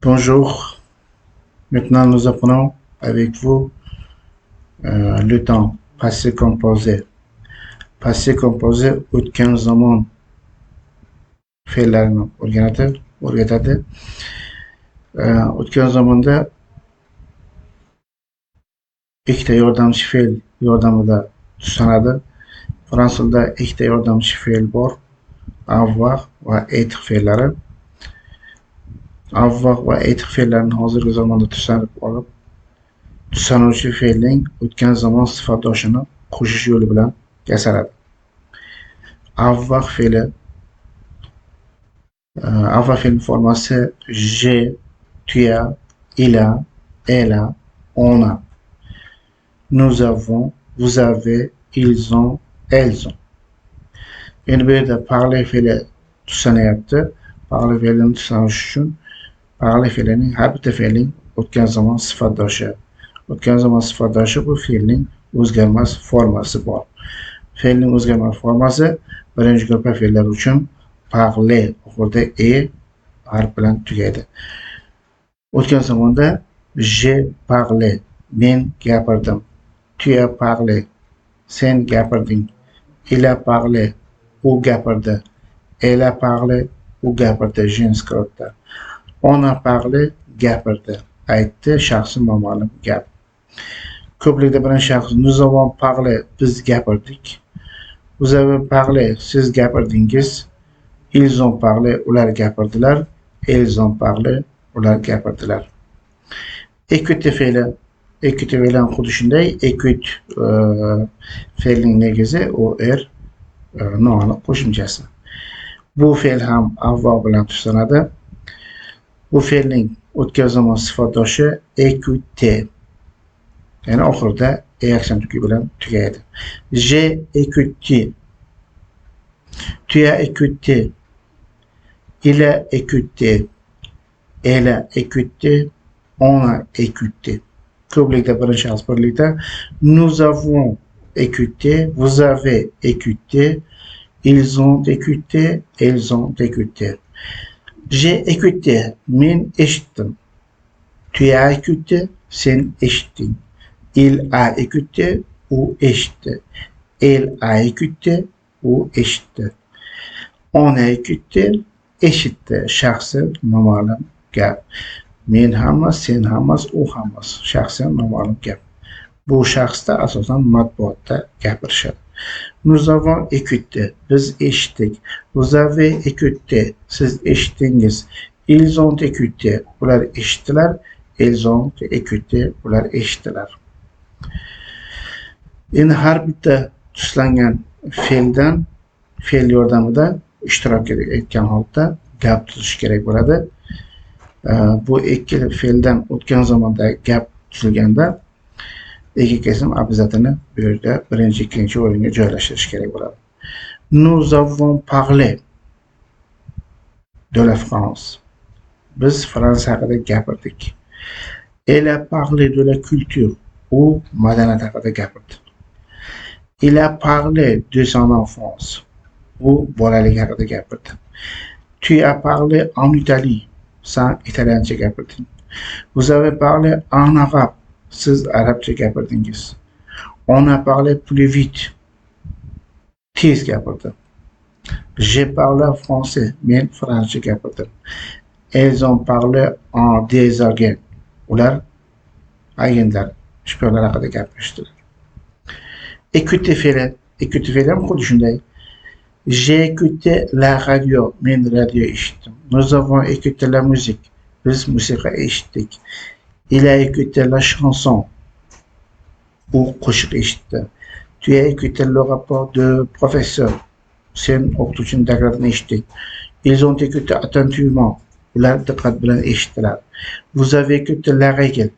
Bonjour, maintenant nous apprenons avec vous le temps passé composé. Passé composé o'tgan zamon fe'llarini o'rgatadi. O'tgan zamonda ikkita yordamchi fe'l yordamida tushlanadi. Fransuz tilida ikkita yordamchi fe'l bor. Avoir va être fe'llari. Avoir va être fe'llarini hozirgi zamonda tushlanib olib, tushlanuvchi fe'lning o'tgan zamon sifatdoshini qo'shish yo'li bilan yasaladi. Avoir fe'li avoir fe'l formasi j'ai, tu as, il a, elle a, on a. Nous avons, vous avez, ils ont, elles ont. Endi bu yerda parler fe'li tushlanyapti. Parler fe'lini tushlanish uchun parler fe'lining har bitta fe'lning o'tgan zamon sifatdoshi. O'tgan zamon sifatdoshi bu fe'lning o'zgarmas formasi bor. Fe'lning o'zgarmas formasi birinchi gruppa fe'llar uchun parler oxirida harf bilan tugaydi. O'tgan zamonda j'ai parlé, men gapirdim. Tu as parlé, sen gapirding. Il a parlé, u gapirdi. Elle a parlé, u gapirdi женская rodda. On a parlé, gapirdi. Aytdi, shaxsi noma'lum gap. Ko'plikda birinchi shaxs nous avons parlé, biz gapirdik. Vous avez parlé, siz gapirdingiz. Ils ont parlé, ular gapirdilar. Elles ont parlé, ular gapirdilar. Écoute fe'li ham xuddi shunday. Écoute fe'lning negizi o noaniq qo'shimchasi. Bu fe'l ham avoir bilan tushlanadi. Bu fe'lning o'tgan zamon sifatdoshi écouter. Ya'ni oxirida action tuki bilan tugaydi. J'ai écouté. Tu as écouté. Il a écouté. Elle a écouté. On a écouté. Ko'plikda birinchi shaxs birlikda nous avons écouté, vous avez écouté, ils ont écouté, elles ont écouté. J'ai écouté, men eshitdim. Tu as écouté, sen eshitding. Il a écouté, u eshitdi. Elle a écouté, u eshitdi. On a écouté, eshitdi. Shaxsi noma'lum gap. Men hammas, sen hammas, u hammas. Shaxsi noma'lum gap. Bu shaxsda asosan matbuotda gapirishadi. Nous avons écouté, biz eshitdik. Vous avez écouté, siz eshitdingiz. Ils ont écouté, ular eshitdilar. Elles ont écouté, ular eshitdilar. Endi har bitta tushlangan fe'l yordamida ishtirok etgan holda gap tuzish kerak bo'ladi. Bu ikki fe'ldan o'tgan zamonda gap tuzilganda ikki kesim obязательно bu yerda birinchi, ikkinchi o'ringa joylashtirish kerak bo'ladi. Nous avons parlé de la France. Biz Fransiya haqida gapirdik. Elle a parlé de la culture. U madaniyat haqida gapirdi. Il a parlé de son enfance. U bolalik haqida gapirdi. Tu as parlé en Italie. Sen italyancha gapirding. Vous avez parlé en arabe. Siz arabcha gapirdingiz. On a parlé plus vite. Tez gapirdi. J'ai parlé français. Men franscha gapirdim. Elles ont parlé en des agents. Ular agentlar, shpionlar haqida gapirishdilar. Écoutez fe'li ham xuddi shunday. J'ai écouté la radio. Men radio eshitdim. Nous avons écouté la musique. Biz musiqa eshitdik. Il a écouté la chanson. U qo'shiq eshitdi. Tu as écouté le rapport de professeur. Sen o'qituvchining dokladini eshitdik. Ils ont écouté attentivement. Ular diqqat bilan eshitdilar. Vous avez écouté la règle.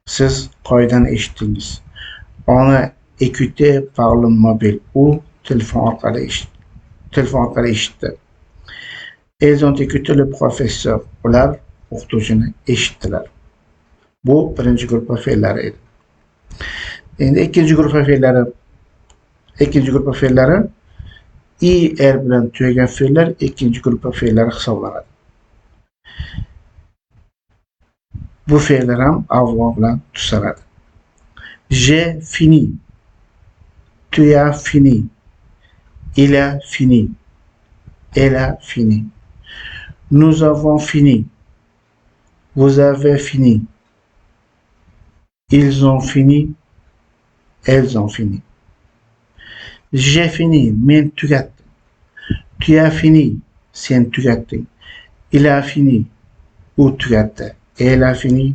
Siz qoidani eshitdingiz. On a écouté par le mobile. U telefon orqali eshitdi. Elles ont écouté le professeur. Ular o'qituvchini eshitdilar. Bu birinchi gruppa fe'llari edi. Endi ikkinchi gruppa fe'llari er bilan tugagan fe'llar ikkinchi gruppa fe'llari hisoblanadi. Bu fe'llar ham avoir bilan tushlanadi. J'ai fini. Tu as fini. Il a fini. Elle a fini. Nous avons fini. Vous avez fini. Ils ont fini. Elles ont fini. J'ai fini. Men tugatdim. Tu as fini. Sen tugatding. Il a fini. U tugatdi. Elle a fini.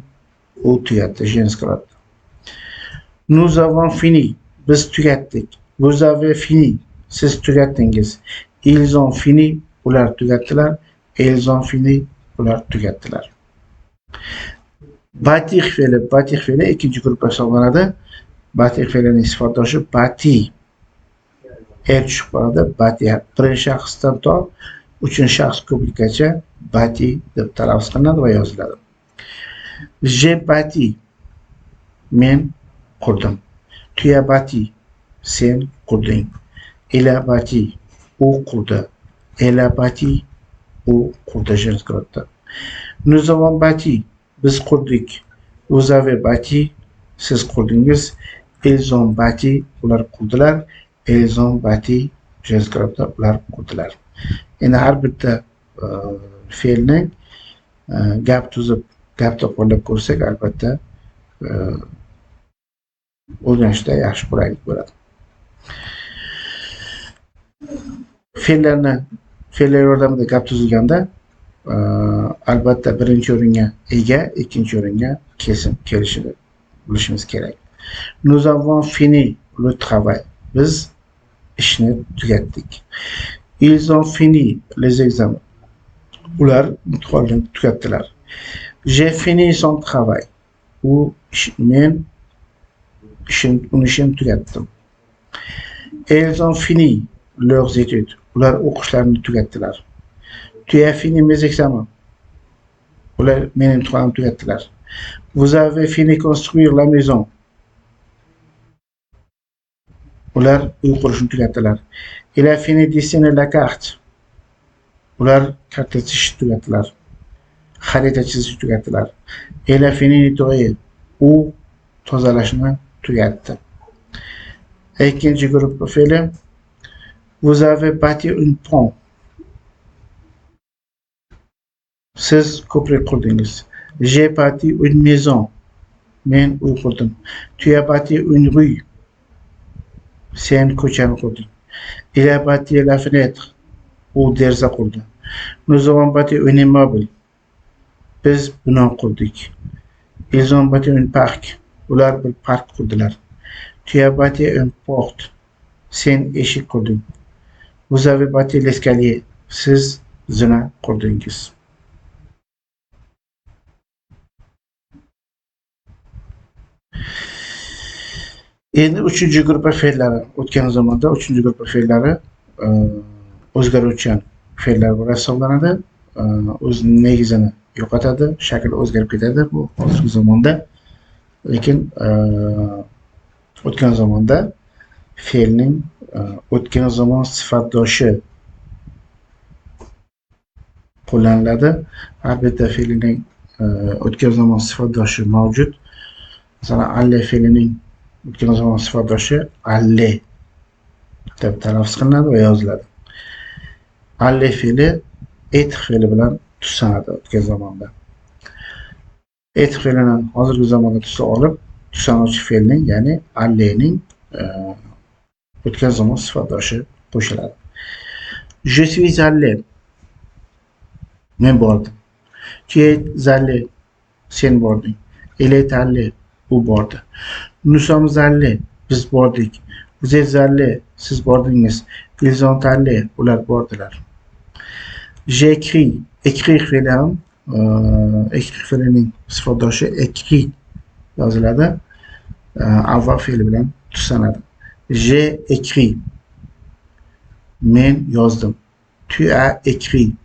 U tugatdi. Женский род. Nous avons fini. Biz tugatdik. Vous avez fini. Siz tugatdingiz. Ils ont fini. Ular tugatdilar. Elles ont fini. Ular tugatdilar. Batih fe'li ikkinchi guruhga hisoblanadi. Batih fe'lining sifatdoshi bati. Tushib qoladi. Bati. Birinchi shaxsdan to uchinchi shaxs ko'plikgacha bati deb talaffuz qilinadi va yoziladi. J'ai bati. Men qurdim. Tu as bati. Sen qurding. Il a bati. U qurdi. Elle a bati. U qurdi. Женский rodda. Nous avons bati. Biz qurdik. Vous avez bati. Siz qurdingiz. Ils ont bati. Ular qurdilar. Elles ont bati. Женский rodda. Ular qurdilar. Endi har bitta fe'lni gap tuzib, gapda qo'llab ko'rsak, albatta o'rganishda yaxshi qulaylik bo'ladi. Fe'llar yordamida gap tuzilganda albatta birinchi o'ringa ega, ikkinchi o'ringa kesim kelishini bilishimiz kerak. Nous avons fini le travail. Biz ishni tugatdik. Ils ont fini les examens. Ular imtihonni tugatdilar. J'ai fini son travail. Men ishimni tugatdim. Elles ont fini leurs études. Ular o'qishlarini tugatdilar. Tu as fini mes examens. Ular men imtihonimni tugatdilar. Vous avez fini construire la maison. Ular uy qurishni tugatdilar. Il a fini dessiner la carte. Ular karta chizishni tugatdilar. Xarita chizishni tugatdilar. Il a fini nettoyer. U tozalashni tugatdi. Ikkinchi guruh fe'li. Vous avez bâti une pont. Siz ko'prik qurdingiz. J'ai bâti une maison. Men uy qurdim. Tu as bâti une rue. Sen ko'chani qurding. Il a bâti la fenêtre. U deraza qurdi. Nous avons bâti un immeuble. Biz bino qurdik. Ils ont bâti un parc. Ular bir park qurdilar. Tu as bâti une porte. Sen eshik qurding. Vous avez bâti l'escalier. Siz zina qurdingiz. Endi uchinchi guruh fe'llari o'tgan zamonda uchinchi guruh fe'llari o'zgaruvchan fe'llar bo'lib hisoblanadi. O'z negizini yo'qotadi, shakli o'zgarib ketadi bu hozirgi zamonda. Lekin o'tgan zamonda fe'lning o'tgan zamon sifatdoshi qo'llaniladi. Har bitta fe'lning o'tgan zamon sifatdoshi mavjud. Masalan, alle fe'lining o'tgan zamon sifatdoshi alle deb talaffuz qilinadi va yoziladi. Alle fe'li etih fe'li bilan tuslanadi o'tgan zamonda. Etih fe'lini hozirgi zamonda tusa olib, tuslanuvchi fe'lning, ya'ni allening o'tgan zamon sifatdoshi qo'shiladi. Je suis allé. Men bordim. Tu es allé. Sen bording. Il est allé. U bordi. Nous sommes allés. Biz bordik. Vous êtes allés. Siz bordingiz. Ils ont allé. Ular bordilar. J'ai écrit. Écrire fe'li ham écrire fe'lining sifatdoshi écrit yoziladi. Avval fe'li bilan tuslanadi. J'ai écrit. Men yozdim. Tu as écrit.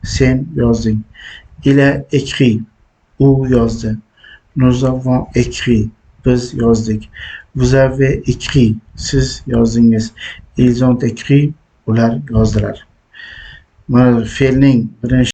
Sen yozding. Il a écrit. U yozdi. Nous avons écrit. Biz yozdik. Vous avez écrit. Siz yozdingiz. Ils ont écrit. Ular yozdilar. Mana fe'lning birinchi